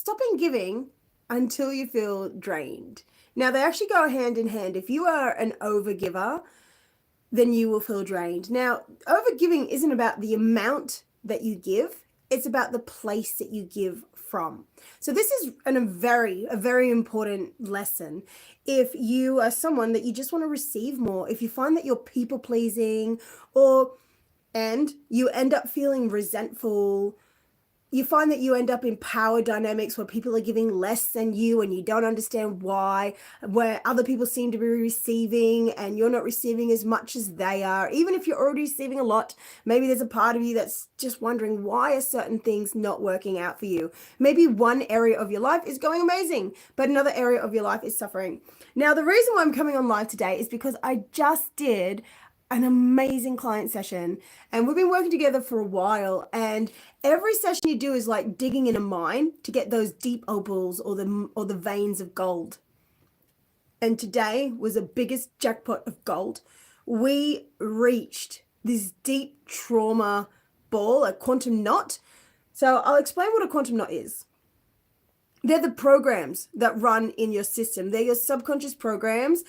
stopping giving until you feel drained. Now, they actually go hand in hand. If you are an overgiver, then you will feel drained. Now, overgiving isn't about the amount that you give, it's about the place that you give from. So this is a very important lesson. If you are someone that you just want to receive more, if you find that you're people pleasing, and you end up feeling resentful, you find that you end up in power dynamics where people are giving less than you and you don't understand why, where other people seem to be receiving and you're not receiving as much as they are. Even if you're already receiving a lot, maybe there's a part of you that's just wondering, why are certain things not working out for you? Maybe one area of your life is going amazing, but another area of your life is suffering. Now, the reason why I'm coming on live today is because I just did an amazing client session and we've been working together for a while, and every session you do is like digging in a mine to get those deep opals or the veins of gold. And today was the biggest jackpot of gold. We reached this deep trauma ball, a quantum knot. So I'll explain what a quantum knot is. They're the programs that run in your system. They're your subconscious programs,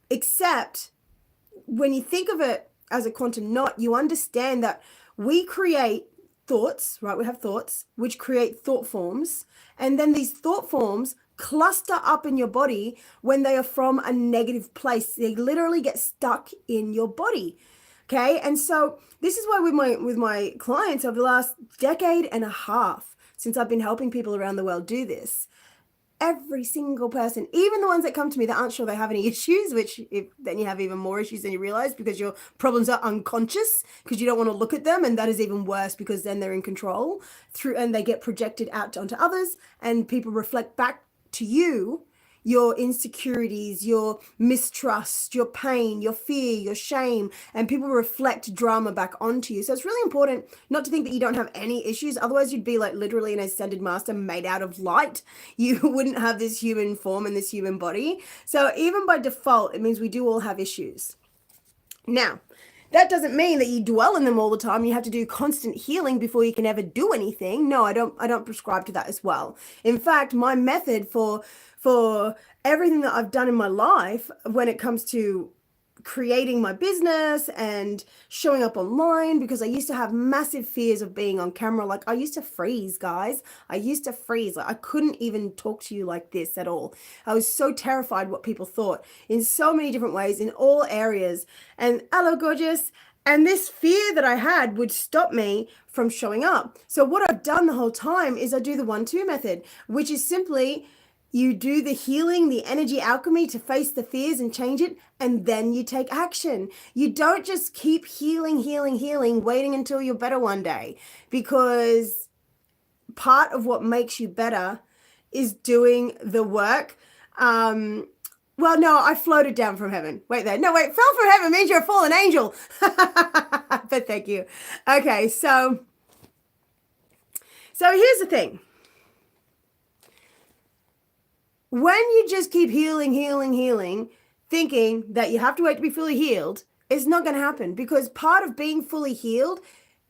except when you think of it as a quantum knot, you understand that we create thoughts, right? We have thoughts which create thought forms. And then these thought forms cluster up in your body when they are from a negative place. They literally get stuck in your body. Okay. And so this is why with my clients over the last decade and a half, since I've been helping people around the world do this, every single person, even the ones that come to me that aren't sure they have any issues, then you have even more issues than you realize because your problems are unconscious because you don't want to look at them. And that is even worse because then they're in control and they get projected out onto others, and people reflect back to you your insecurities, your mistrust, your pain, your fear, your shame, and people reflect drama back onto you. So it's really important not to think that you don't have any issues. Otherwise, you'd be like literally an ascended master made out of light. You wouldn't have this human form and this human body. So even by default, it means we do all have issues. Now, that doesn't mean that you dwell in them all the time. You have to do constant healing before you can ever do anything. No, I don't prescribe to that as well. In fact, my method for everything that I've done in my life when it comes to creating my business and showing up online, because I used to have massive fears of being on camera. Like I used to freeze, guys. I used to freeze. Like I couldn't even talk to you like this at all. I was so terrified what people thought in so many different ways in all areas. And hello, gorgeous. And this fear that I had would stop me from showing up. So what I've done the whole time is I do the 1-2 method, which is simply you do the healing, the energy alchemy to face the fears and change it, and then you take action. You don't just keep healing, waiting until you're better one day, because part of what makes you better is doing the work. Well, no, I floated down from heaven. Wait, fell from heaven means you're a fallen angel. But thank you. Okay, so here's the thing. When you just keep healing, thinking that you have to wait to be fully healed, it's not going to happen, because part of being fully healed,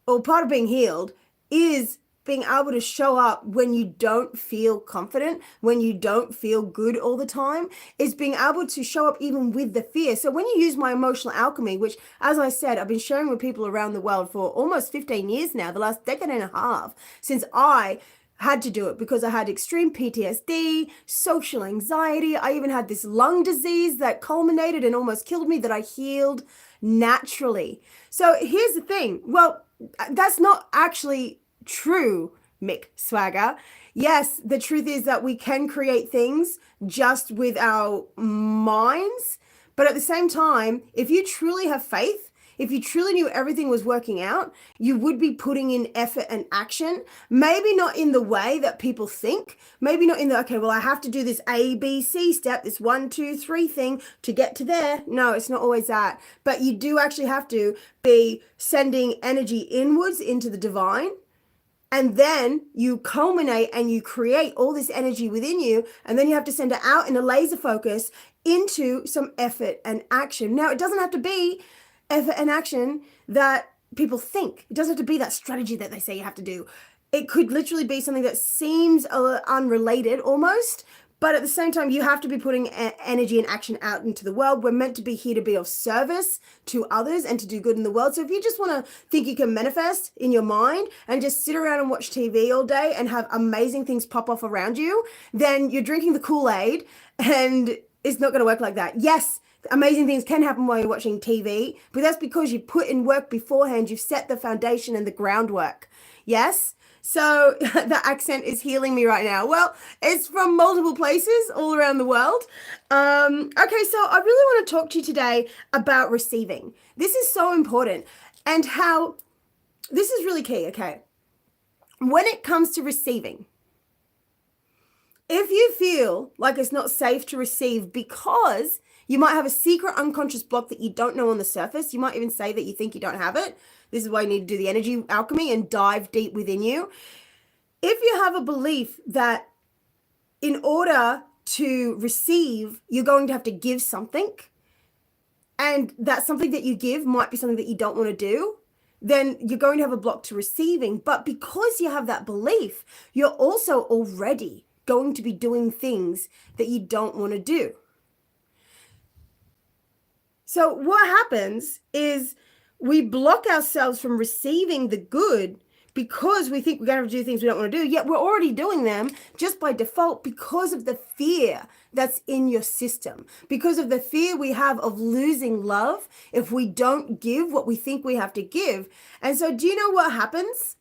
or part of being healed, is being able to show up when you don't feel confident, when you don't feel good all the time, is being able to show up even with the fear. So when you use my emotional alchemy, which, as I said, I've been sharing with people around the world for almost 15 years now, the last decade and a half, since I had to do it, because I had extreme PTSD, social anxiety. I even had this lung disease that culminated and almost killed me that I healed naturally. So here's the thing. Well, that's not actually true, Mick Swagger. Yes, the truth is that we can create things just with our minds. But at the same time, if you truly have faith, if you truly knew everything was working out, you would be putting in effort and action, maybe not in the way that people think, maybe not in the, okay, well, I have to do this A, B, C step, this 1, 2, 3 thing to get to there. No, it's not always that. But you do actually have to be sending energy inwards into the divine. And then you culminate and you create all this energy within you. And then you have to send it out in a laser focus into some effort and action. Now, it doesn't have to be effort and action that people think. It doesn't have to be that strategy that they say you have to do. It could literally be something that seems unrelated almost, but at the same time, you have to be putting energy and action out into the world. We're meant to be here to be of service to others and to do good in the world. So if you just want to think you can manifest in your mind and just sit around and watch TV all day and have amazing things pop off around you, then you're drinking the Kool-Aid, and it's not going to work like that. Yes, amazing things can happen while you're watching TV, but that's because you put in work beforehand. You've set the foundation and the groundwork. Yes? So the accent is healing me right now. Well, it's from multiple places all around the world. Okay, so I really want to talk to you today about receiving. This is so important, and how this is really key, okay? When it comes to receiving, if you feel like it's not safe to receive because you might have a secret unconscious block that you don't know on the surface, you might even say that you think you don't have it. This is why you need to do the energy alchemy and dive deep within you. If you have a belief that in order to receive, you're going to have to give something, and that something that you give might be something that you don't want to do, then you're going to have a block to receiving. But because you have that belief, you're also already going to be doing things that you don't want to do. So what happens is we block ourselves from receiving the good because we think we're going to have to do things we don't want to do, yet we're already doing them just by default because of the fear that's in your system, because of the fear we have of losing love if we don't give what we think we have to give. And so do you know what happens?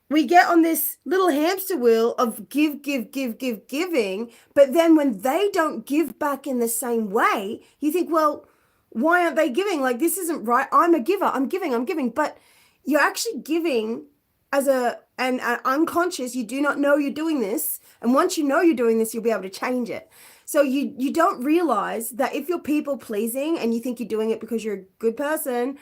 We get on this little hamster wheel of giving, but then when they don't give back in the same way, you think, well, why aren't they giving? Like, this isn't right. I'm a giver. I'm giving. But you're actually giving as an unconscious. You do not know you're doing this. And once you know you're doing this, you'll be able to change it. So you don't realize that if you're people pleasing and you think you're doing it because you're a good person,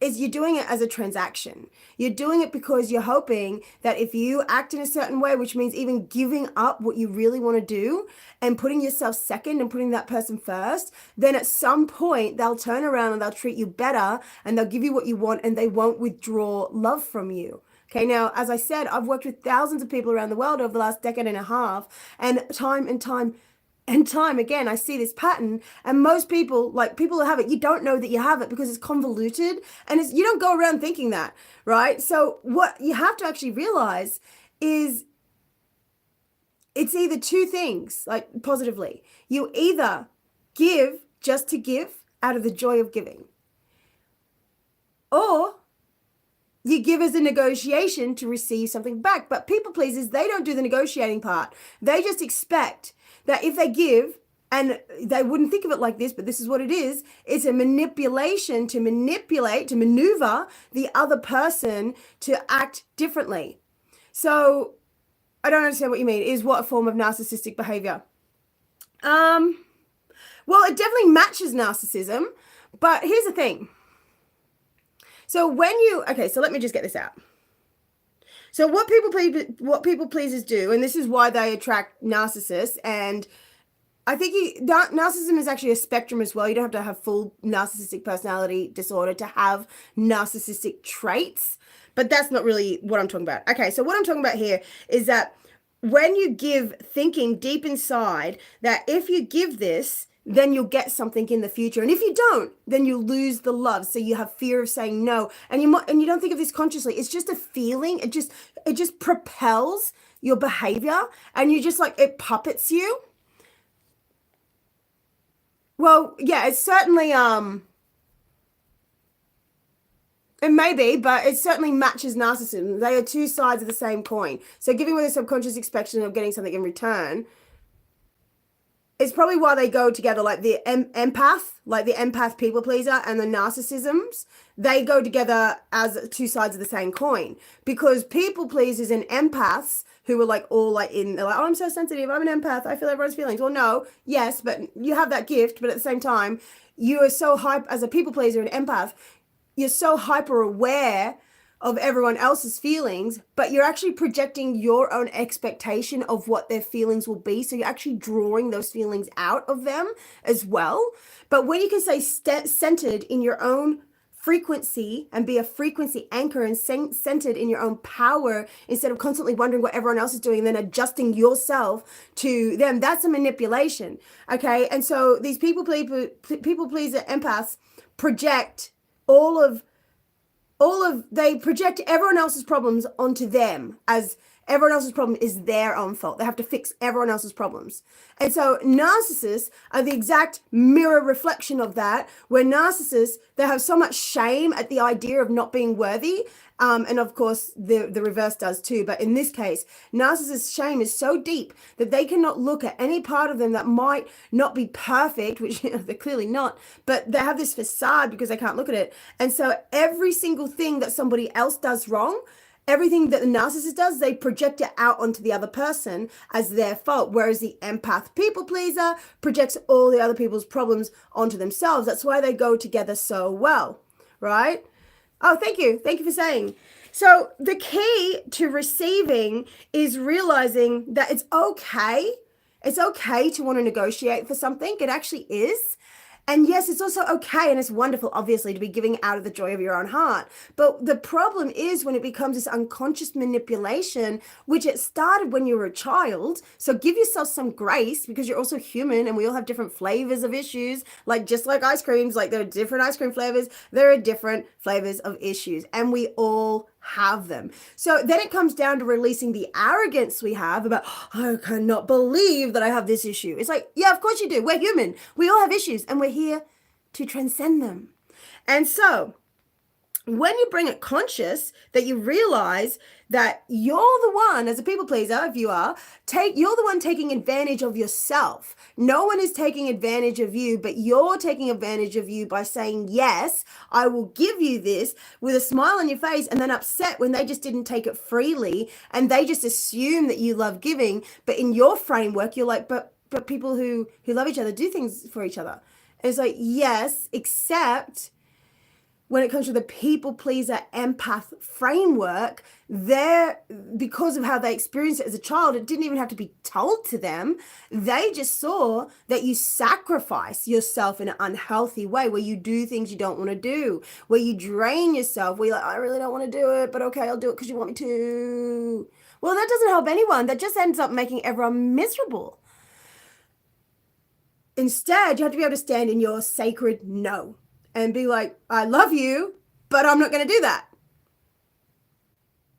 is you're doing it as a transaction. You're doing it because you're hoping that if you act in a certain way, which means even giving up what you really want to do and putting yourself second and putting that person first, then at some point they'll turn around and they'll treat you better and they'll give you what you want and they won't withdraw love from you. Okay, now, as I said, I've worked with thousands of people around the world over the last decade and a half, and time again, I see this pattern. And most people, like people who have it, you don't know that you have it because it's convoluted, and you don't go around thinking that, right? So what you have to actually realize is it's either two things, like positively. You either give just to give out of the joy of giving, or you give as a negotiation to receive something back. But people pleasers, they don't do the negotiating part. They just expect that if they give, and they wouldn't think of it like this, but this is what it is. It's a manipulation to maneuver the other person to act differently. So I don't understand what you mean. Is what a form of narcissistic behavior? Well, it definitely matches narcissism, but here's the thing. So so let me just get this out. So what people pleasers do, and this is why they attract narcissists, and I think narcissism is actually a spectrum as well. You don't have to have full narcissistic personality disorder to have narcissistic traits, but that's not really what I'm talking about. Okay, so what I'm talking about here is that when you give, thinking deep inside that if you give this, then you'll get something in the future. And if you don't, then you lose the love. So you have fear of saying no. And you don't think of this consciously. It's just a feeling. It just propels your behavior, and you just like, it puppets you. Well, yeah, it's certainly, it may be, but it certainly matches narcissism. They are two sides of the same coin. So giving with a subconscious expectation of getting something in return, it's probably why they go together, like the empath people pleaser and the narcissisms. They go together as two sides of the same coin, because people pleasers and empaths who are like all like they're like, oh, I'm so sensitive, I'm an empath, I feel everyone's feelings. Well, no, yes, but you have that gift, but at the same time, you are so as a people pleaser and empath, you're so hyper aware of everyone else's feelings, but you're actually projecting your own expectation of what their feelings will be. So you're actually drawing those feelings out of them as well. But when you can stay centered in your own frequency and be a frequency anchor and centered in your own power instead of constantly wondering what everyone else is doing and then adjusting yourself to them. That's a manipulation. Okay. And so these people pleaser empaths project they project everyone else's problems onto them, as everyone else's problem is their own fault. They have to fix everyone else's problems. And so narcissists are the exact mirror reflection of that, where narcissists, they have so much shame at the idea of not being worthy. And of course, the reverse does too. But in this case, narcissists' shame is so deep that they cannot look at any part of them that might not be perfect, which they're clearly not, but they have this facade because they can't look at it. And so every single thing that somebody else does wrong, everything that the narcissist does, they project it out onto the other person as their fault. Whereas the empath people pleaser projects all the other people's problems onto themselves. That's why they go together so well, right? Oh, thank you. Thank you for saying. So the key to receiving is realizing that it's okay. It's okay to want to negotiate for something. It actually is. And yes, it's also okay and it's wonderful, obviously, to be giving out of the joy of your own heart. But the problem is when it becomes this unconscious manipulation, which it started when you were a child. So give yourself some grace because you're also human and we all have different flavors of issues. Like just like ice creams, like there are different ice cream flavors, there are different flavors of issues and we all have them. So then it comes down to releasing the arrogance we have about, I cannot believe that I have this issue. It's like, yeah, of course you do. We're human. We all have issues and we're here to transcend them. And so when you bring it conscious, that you realize that you're the one, as a people pleaser, if you are, you're the one taking advantage of yourself. No one is taking advantage of you, but you're taking advantage of you by saying, yes, I will give you this, with a smile on your face, and then upset when they just didn't take it freely and they just assume that you love giving. But in your framework, you're like, but people who love each other do things for each other. And it's like, yes, except when it comes to the people pleaser empath framework, because of how they experienced it as a child, it didn't even have to be told to them. They just saw that you sacrifice yourself in an unhealthy way, where you do things you don't want to do, where you drain yourself, where you're like, I really don't want to do it, but okay, I'll do it because you want me to. Well, that doesn't help anyone. That just ends up making everyone miserable. Instead, you have to be able to stand in your sacred no and be like, I love you, but I'm not going to do that.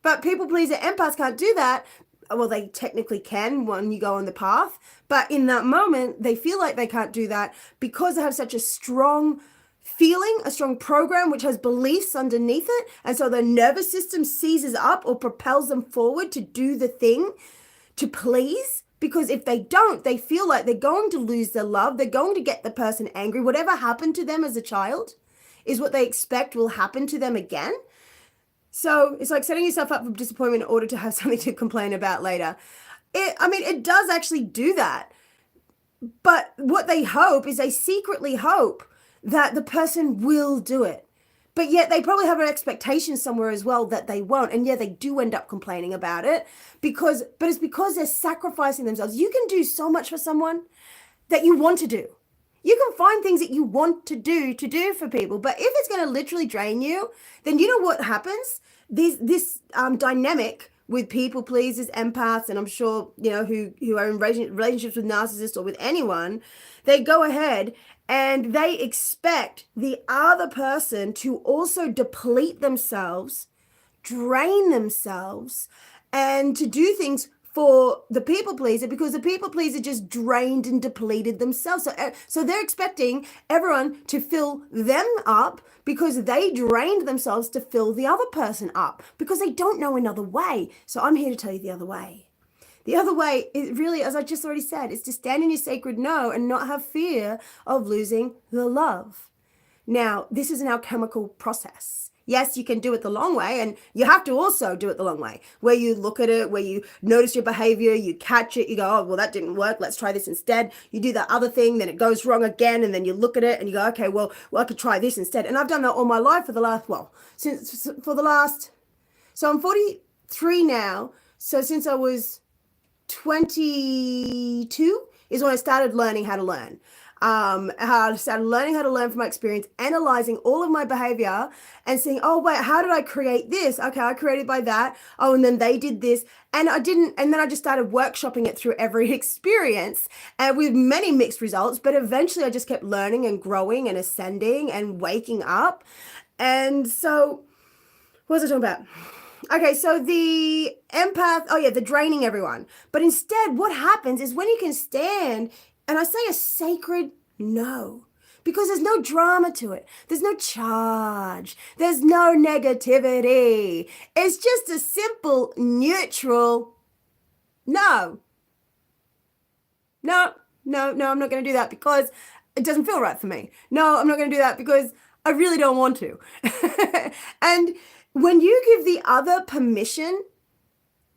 But people pleaser empaths can't do that. Well, they technically can when you go on the path, but in that moment, they feel like they can't do that because they have such a strong feeling, a strong program, which has beliefs underneath it. And so the nervous system seizes up or propels them forward to do the thing, to please. Because if they don't, they feel like they're going to lose their love. They're going to get the person angry. Whatever happened to them as a child is what they expect will happen to them again. So it's like setting yourself up for disappointment in order to have something to complain about later. It does actually do that. But what they hope is they secretly hope that the person will do it. But yet they probably have an expectation somewhere as well that they won't. And yeah, they do end up complaining about it but it's because they're sacrificing themselves. You can do so much for someone that you want to do. You can find things that you want to do for people. But if it's going to literally drain you, then you know what happens? This dynamic with people pleasers, empaths, and I'm sure, who are in relationships with narcissists or with anyone, they go ahead and they expect the other person to also deplete themselves, drain themselves, and to do things for the people pleaser because the people pleaser just drained and depleted themselves. So they're expecting everyone to fill them up because they drained themselves to fill the other person up because they don't know another way. So I'm here to tell you the other way. The other way is really, as I just already said, is to stand in your sacred no and not have fear of losing the love. Now, this is an alchemical process. Yes, you can do it the long way, and you have to also do it the long way, where you look at it, where you notice your behavior, you catch it, you go, oh, well, that didn't work. Let's try this instead. You do that other thing, then it goes wrong again, and then you look at it and you go, okay, well, I could try this instead. And I've done that all my life so I'm 43 now. So since I was 22 is when I started learning how to learn. I started learning how to learn from my experience, analyzing all of my behavior and saying, oh, wait, how did I create this? Okay, I created by that. Oh, and then they did this. And then I just started workshopping it through every experience and with many mixed results. But eventually I just kept learning and growing and ascending and waking up. And so, what was I talking about? Okay, so the empath, oh yeah, the draining everyone. But instead, what happens is when you can stand, and I say a sacred no, because there's no drama to it. There's no charge. There's no negativity. It's just a simple, neutral no. No, I'm not going to do that because it doesn't feel right for me. No, I'm not going to do that because I really don't want to. And when you give the other permission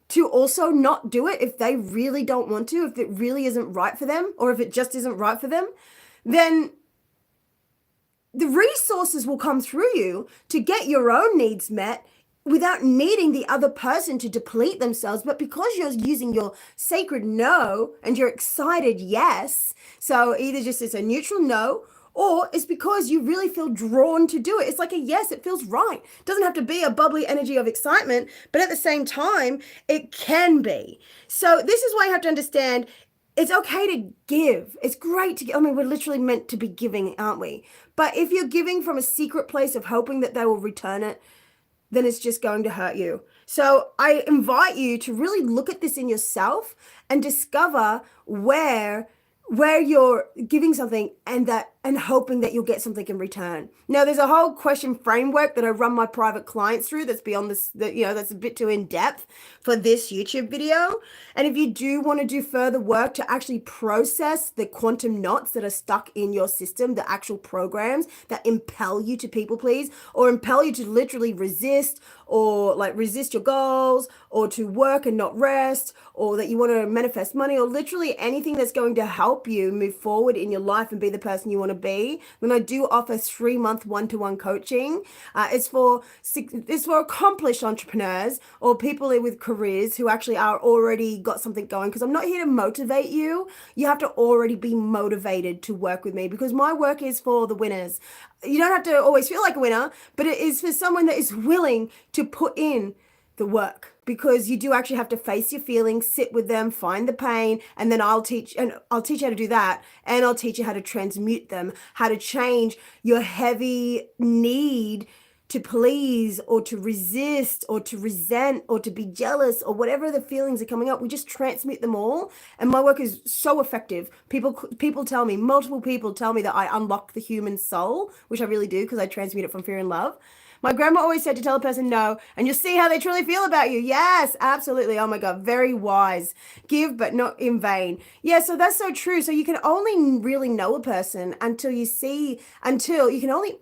to also not do it, if they really don't want to, if it really isn't right for them, or if it just isn't right for them, then the resources will come through you to get your own needs met without needing the other person to deplete themselves. But because you're using your sacred no and your excited yes, so either just it's a neutral no, or it's because you really feel drawn to do it. It's like a yes, it feels right. It doesn't have to be a bubbly energy of excitement, but at the same time, it can be. So this is why you have to understand it's okay to give. It's great to give. I mean, we're literally meant to be giving, aren't we? But if you're giving from a secret place of hoping that they will return it, then it's just going to hurt you. So I invite you to really look at this in yourself and discover where you're giving something and hoping that you'll get something in return. Now, there's a whole question framework that I run my private clients through that's beyond this, that's a bit too in depth for this YouTube video. And if you do want to do further work to actually process the quantum knots that are stuck in your system, the actual programs that impel you to people please, or impel you to literally resist, or like resist your goals, or to work and not rest, or that you want to manifest money, or literally anything that's going to help you move forward in your life and be the person you want to be, then I do offer 3-month one-to-one coaching. It's for accomplished entrepreneurs or people with careers who actually are already got something going, because I'm not here to motivate you. You have to already be motivated to work with me, because my work is for the winners. You don't have to always feel like a winner, but it is for someone that is willing to put in the work, because you do actually have to face your feelings, sit with them, find the pain, and then I'll teach you how to do that, and I'll teach you how to transmute them, how to change your heavy need to please or to resist or to resent or to be jealous or whatever the feelings are coming up. We just transmute them all, and my work is so effective. People tell me, multiple people tell me that I unlock the human soul, which I really do, because I transmute it from fear and love. My grandma always said to tell a person no, and you'll see how they truly feel about you. Yes, absolutely. Oh my God, very wise. Give, but not in vain. Yeah, so that's so true. So you can only really know a person until you can only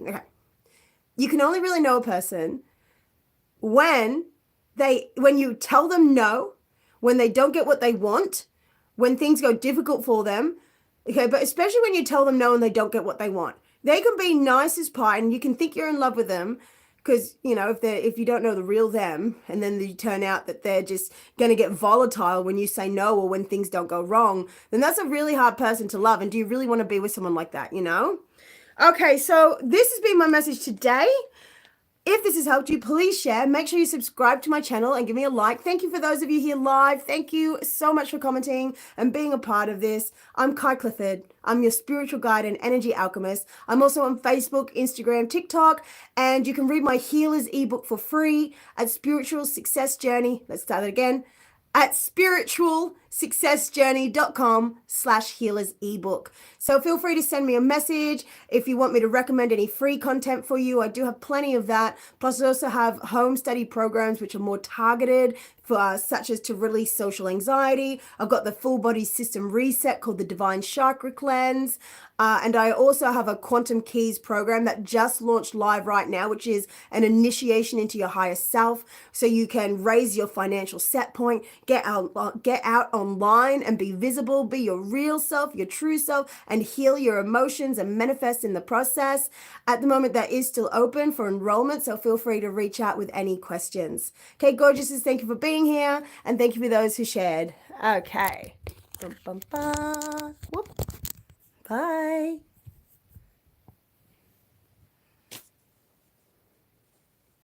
really know a person when you tell them no, when they don't get what they want, when things go difficult for them. Okay, but especially when you tell them no and they don't get what they want. They can be nice as pie and you can think you're in love with them, because, if you don't know the real them, and then you turn out that they're just going to get volatile when you say no or when things don't go wrong, then that's a really hard person to love. And do you really want to be with someone like that, Okay, so this has been my message today. If this has helped you, please share. Make sure you subscribe to my channel and give me a like. Thank you for those of you here live. Thank you so much for commenting and being a part of this. I'm Kai Clifford. I'm your spiritual guide and energy alchemist. I'm also on Facebook, Instagram, TikTok, and you can read my Healers ebook for free at Spiritual Success Journey. Let's start it again. At spiritualsuccessjourney.com/healers ebook. So feel free to send me a message if you want me to recommend any free content for you. I do have plenty of that. Plus I also have home study programs which are more targeted for such as to release social anxiety. I've got the full body system reset called the Divine Chakra Cleanse. And I also have a Quantum Keys program that just launched live right now, which is an initiation into your higher self. So you can raise your financial set point, get out online and be visible, be your real self, your true self, and heal your emotions and manifest in the process. At the moment, that is still open for enrollment. So feel free to reach out with any questions. Okay, gorgeouses, thank you for being here. And thank you for those who shared. Okay. Bum, bum, bum. Whoop. Bye.